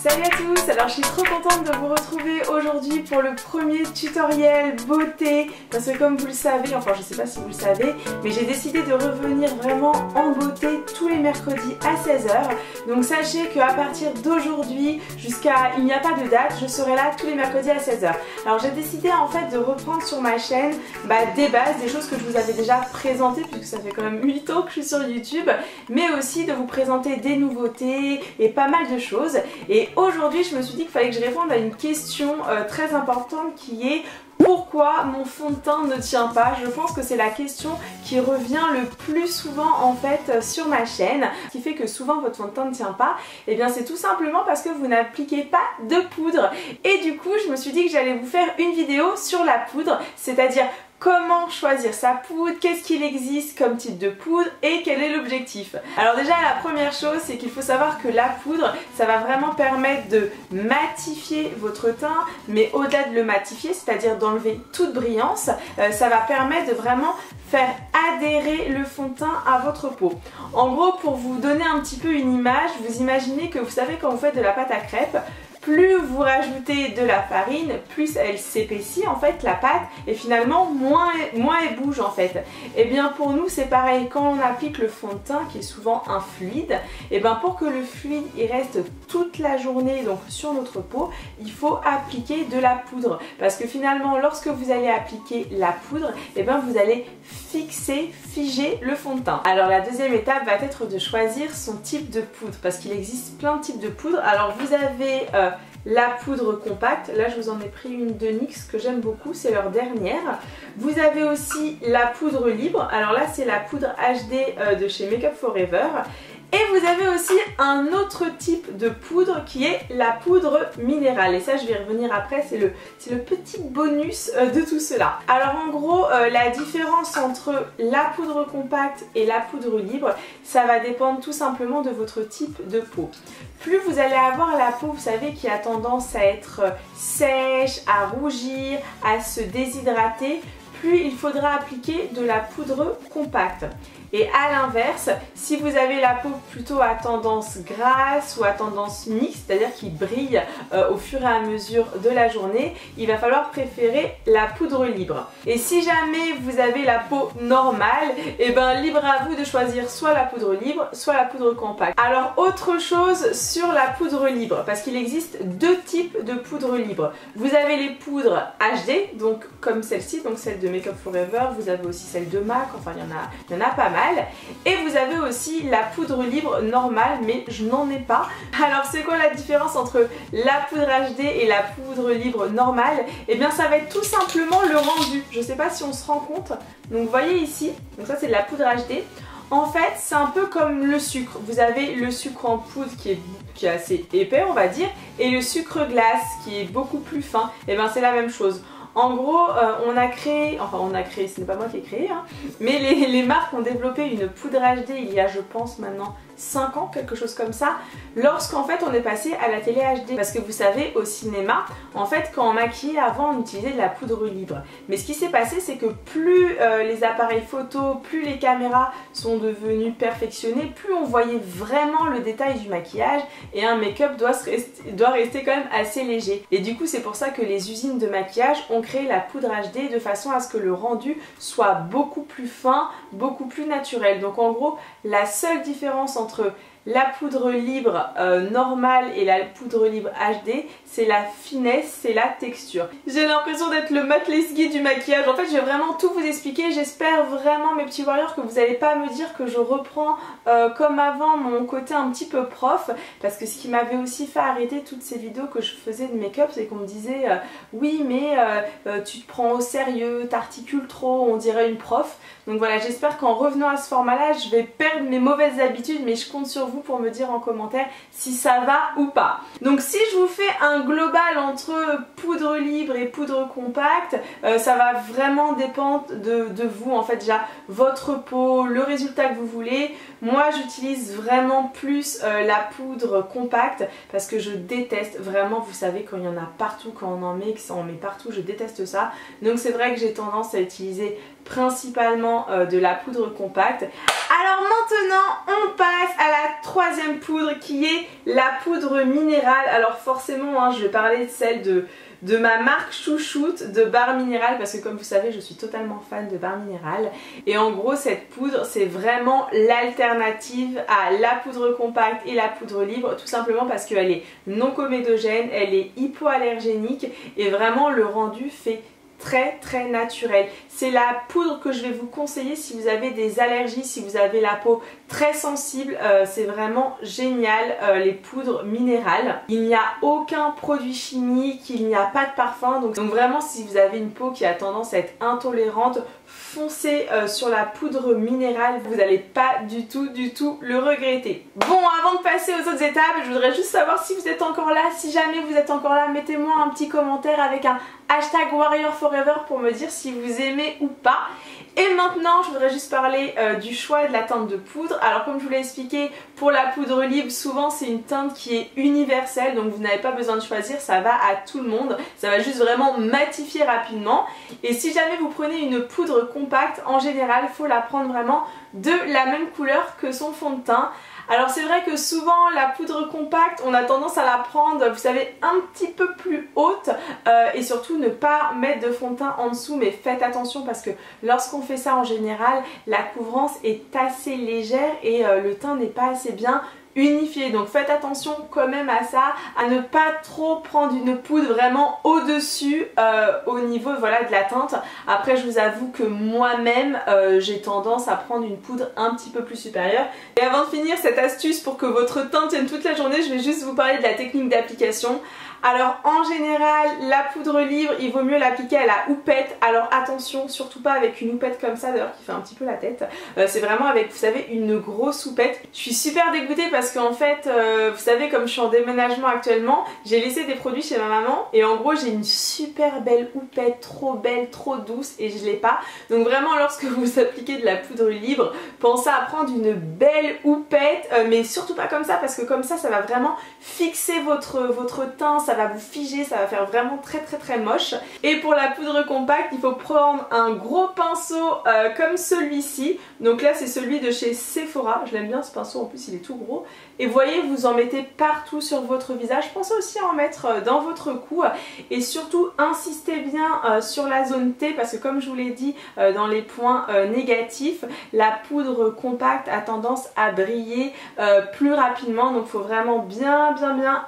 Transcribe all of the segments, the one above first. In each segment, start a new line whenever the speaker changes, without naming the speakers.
Salut à tous, alors je suis trop contente de vous retrouver aujourd'hui pour le premier tutoriel beauté parce que comme vous le savez, enfin je sais pas si vous le savez, mais j'ai décidé de revenir vraiment en beauté tous les mercredis à 16 h. Donc sachez qu'à partir d'aujourd'hui jusqu'à il n'y a pas de date, je serai là tous les mercredis à 16 h. Alors j'ai décidé en fait de reprendre sur ma chaîne des bases, des choses que je vous avais déjà présentées puisque ça fait quand même 8 ans que je suis sur YouTube, mais aussi de vous présenter des nouveautés et pas mal de choses. Et aujourd'hui je me suis dit qu'il fallait que je réponde à une question très importante qui est: pourquoi mon fond de teint ne tient pas? Je pense que c'est la question qui revient le plus souvent en fait sur ma chaîne. Ce qui fait que souvent votre fond de teint ne tient pas, et bien c'est tout simplement parce que vous n'appliquez pas de poudre. Et du coup je me suis dit que j'allais vous faire une vidéo sur la poudre, c'est-à-dire comment choisir sa poudre, qu'est-ce qu'il existe comme type de poudre et quel est l'objectif. Alors déjà la première chose c'est qu'il faut savoir que la poudre ça va vraiment permettre de matifier votre teint, mais au-delà de le matifier, c'est-à-dire d'enlever toute brillance, ça va permettre de vraiment faire adhérer le fond de teint à votre peau. En gros, pour vous donner un petit peu une image, vous imaginez que vous savez quand vous faites de la pâte à crêpes, plus vous rajoutez de la farine, plus elle s'épaissit en fait la pâte et finalement moins elle bouge en fait. Et bien pour nous c'est pareil, quand on applique le fond de teint qui est souvent un fluide, et bien pour que le fluide il reste toute la journée donc sur notre peau, il faut appliquer de la poudre parce que finalement lorsque vous allez appliquer la poudre, et bien vous allez figer le fond de teint. Alors la deuxième étape va être de choisir son type de poudre parce qu'il existe plein de types de poudre. Alors vous avez la poudre compacte, là je vous en ai pris une de NYX que j'aime beaucoup, c'est leur dernière. Vous avez aussi la poudre libre, alors là c'est la poudre HD de chez Make Up For Ever. Et vous avez aussi un autre type de poudre qui est la poudre minérale. Et ça je vais y revenir après, c'est le petit bonus de tout cela. Alors en gros la différence entre la poudre compacte et la poudre libre, ça va dépendre tout simplement de votre type de peau. Plus vous allez avoir la peau, vous savez, qui a tendance à être sèche, à rougir, à se déshydrater, plus il faudra appliquer de la poudre compacte. Et à l'inverse, si vous avez la peau plutôt à tendance grasse ou à tendance mixte, c'est-à-dire qui brille au fur et à mesure de la journée, il va falloir préférer la poudre libre. Et si jamais vous avez la peau normale, et ben libre à vous de choisir soit la poudre libre, soit la poudre compacte. Alors autre chose sur la poudre libre, parce qu'il existe deux types de poudre libre. Vous avez les poudres HD, donc comme celle-ci, donc celle de Make Up For Ever, vous avez aussi celle de MAC, enfin il y en a pas mal. Et vous avez aussi la poudre libre normale, mais je n'en ai pas. Alors c'est quoi la différence entre la poudre HD et la poudre libre normale? Et bien ça va être tout simplement le rendu. Je sais pas si on se rend compte. Donc vous voyez ici, donc ça c'est de la poudre HD. En fait c'est un peu comme le sucre. Vous avez le sucre en poudre qui est assez épais on va dire, et le sucre glace qui est beaucoup plus fin. Et bien c'est la même chose. En gros, on a créé, ce n'est pas moi qui ai créé, hein, mais les marques ont développé une poudre HD il y a, je pense maintenant, 5 ans, quelque chose comme ça, lorsqu'en fait on est passé à la télé HD. Parce que vous savez, au cinéma, en fait quand on maquillait avant on utilisait de la poudre libre. Mais ce qui s'est passé c'est que plus les appareils photo, plus les caméras sont devenues perfectionnées, plus on voyait vraiment le détail du maquillage et un make-up doit rester quand même assez léger. Et du coup c'est pour ça que les usines de maquillage ont créé la poudre HD de façon à ce que le rendu soit beaucoup plus fin, beaucoup plus naturel. Donc en gros la seule différence entre la poudre libre normale et la poudre libre HD, c'est la finesse, c'est la texture. J'ai l'impression d'être le Matt Lesguy du maquillage. En fait, je vais vraiment tout vous expliquer. J'espère vraiment, mes petits warriors, que vous n'allez pas me dire que je reprends comme avant mon côté un petit peu prof. Parce que ce qui m'avait aussi fait arrêter toutes ces vidéos que je faisais de make-up, c'est qu'on me disait oui, mais tu te prends au sérieux, t'articules trop, on dirait une prof. Donc voilà, j'espère qu'en revenant à ce format-là, je vais perdre mes mauvaises habitudes, mais je compte sur vous pour me dire en commentaire si ça va ou pas. Donc si je vous fais un global entre poudre libre et poudre compacte, ça va vraiment dépendre de vous, en fait déjà votre peau, le résultat que vous voulez. Moi j'utilise vraiment plus la poudre compacte parce que je déteste vraiment, vous savez, quand il y en a partout, quand on en met, que ça en met partout, je déteste ça. Donc c'est vrai que j'ai tendance à utiliser principalement de la poudre compacte. Alors maintenant on passe à la troisième poudre qui est la poudre minérale. Alors forcément hein, je vais parler de celle de ma marque chouchoute de Barre Minéral parce que comme vous savez je suis totalement fan de Barre Minéral et en gros cette poudre c'est vraiment l'alternative à la poudre compacte et la poudre libre, tout simplement parce qu'elle est non comédogène, elle est hypoallergénique et vraiment le rendu fait très naturel. C'est la poudre que je vais vous conseiller si vous avez des allergies, si vous avez la peau très sensible, c'est vraiment génial les poudres minérales. Il n'y a aucun produit chimique, il n'y a pas de parfum, donc vraiment si vous avez une peau qui a tendance à être intolérante, foncez sur la poudre minérale, vous n'allez pas du tout le regretter. Bon, avant de passer aux autres étapes, je voudrais juste savoir si vous êtes encore là. Si jamais vous êtes encore là, mettez-moi un petit commentaire avec un hashtag Warrior Forever pour me dire si vous aimez ou pas. Et maintenant je voudrais juste parler du choix et de la teinte de poudre. Alors comme je vous l'ai expliqué, pour la poudre libre souvent c'est une teinte qui est universelle, donc vous n'avez pas besoin de choisir, ça va à tout le monde, ça va juste vraiment matifier rapidement. Et si jamais vous prenez une poudre compacte, en général il faut la prendre vraiment de la même couleur que son fond de teint. Alors c'est vrai que souvent la poudre compacte on a tendance à la prendre, vous savez, un petit peu plus haute et surtout ne pas mettre de fond de teint en dessous, mais faites attention parce que lorsqu'on fait ça en général la couvrance est assez légère et le teint n'est pas assez bien unifié, donc faites attention quand même à ça, à ne pas trop prendre une poudre vraiment au-dessus au niveau voilà, de la teinte. Après je vous avoue que moi-même j'ai tendance à prendre une poudre un petit peu plus supérieure. Et avant de finir cette astuce pour que votre teint tienne toute la journée, je vais juste vous parler de la technique d'application. Alors en général la poudre libre il vaut mieux l'appliquer à la houppette. Alors attention, surtout pas avec une houppette comme ça d'ailleurs qui fait un petit peu la tête, c'est vraiment avec, vous savez, une grosse houppette. Je suis super dégoûtée parce qu'en fait vous savez, comme je suis en déménagement actuellement, j'ai laissé des produits chez ma maman et en gros j'ai une super belle houppette, trop belle, trop douce, et je l'ai pas. Donc vraiment lorsque vous appliquez de la poudre libre, pensez à prendre une belle houppette, mais surtout pas comme ça parce que comme ça va vraiment fixer votre teint, ça va vous figer, ça va faire vraiment très moche. Et pour la poudre compacte il faut prendre un gros pinceau comme celui-ci. Donc là c'est celui de chez Sephora, je l'aime bien ce pinceau, en plus il est tout gros. Et vous voyez, vous en mettez partout sur votre visage. Pensez aussi à en mettre dans votre cou et surtout insistez bien sur la zone T parce que comme je vous l'ai dit dans les points négatifs, la poudre compacte a tendance à briller plus rapidement, donc il faut vraiment bien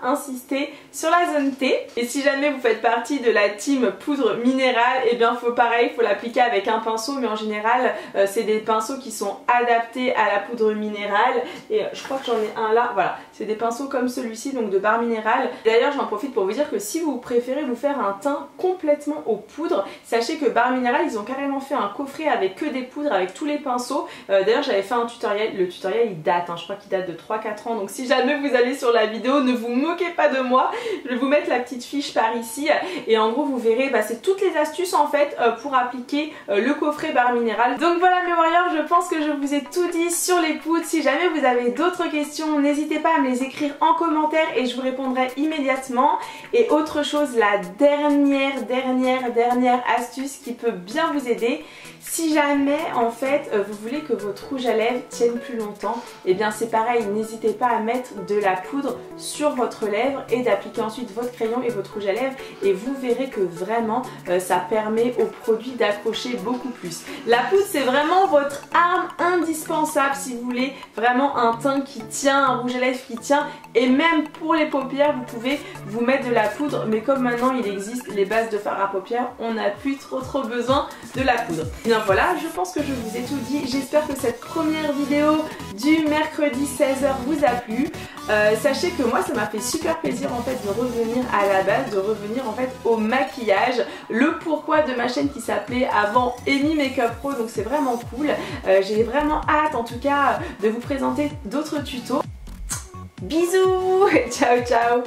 insister sur la zone T. Et si jamais vous faites partie de la team poudre minérale, et bien faut pareil, faut l'appliquer avec un pinceau, mais en général c'est des pinceaux qui sont adaptés à la poudre minérale et je crois que j'en ai un là, voilà, c'est des pinceaux comme celui-ci, donc de Barre Minéral. D'ailleurs j'en profite pour vous dire que si vous préférez vous faire un teint complètement aux poudres, sachez que Barre Minéral ils ont carrément fait un coffret avec que des poudres, avec tous les pinceaux. D'ailleurs j'avais fait un tutoriel, le tutoriel il date, je crois qu'il date de 3-4 ans, donc si jamais vous allez sur la vidéo, ne vous moquez pas de moi, je vais vous mettre la petite fiche par ici et en gros vous verrez, c'est toutes les astuces en fait pour appliquer le coffret Barre Minéral. Donc voilà mes warriors, je pense que je vous ai tout dit sur les poudres. Si jamais vous avez d'autres questions, n'hésitez pas à me les écrire en commentaire et je vous répondrai immédiatement. Et autre chose, la dernière astuce qui peut bien vous aider, si jamais en fait vous voulez que votre rouge à lèvres tienne plus longtemps, et bien c'est pareil, n'hésitez pas à mettre de la poudre sur votre lèvre et d'appliquer ensuite votre crayon et votre rouge à lèvres et vous verrez que vraiment ça permet au produit d'accrocher beaucoup plus. La poudre c'est vraiment votre arme indispensable si vous voulez vraiment un teint qui tient, un rouge à lèvres qui tient, et même pour les paupières vous pouvez vous mettre de la poudre, mais comme maintenant il existe les bases de fard à paupières, on n'a plus trop besoin de la poudre. Bien voilà, je pense que je vous ai tout dit. J'espère que cette première vidéo du mercredi 16h vous a plu. Sachez que moi ça m'a fait super plaisir en fait de revenir à la base, de revenir en fait au maquillage, le pourquoi de ma chaîne qui s'appelait avant Amy Makeup Pro, donc c'est vraiment cool. J'ai vraiment hâte en tout cas de vous présenter d'autres tutos. Bisous, ciao ciao.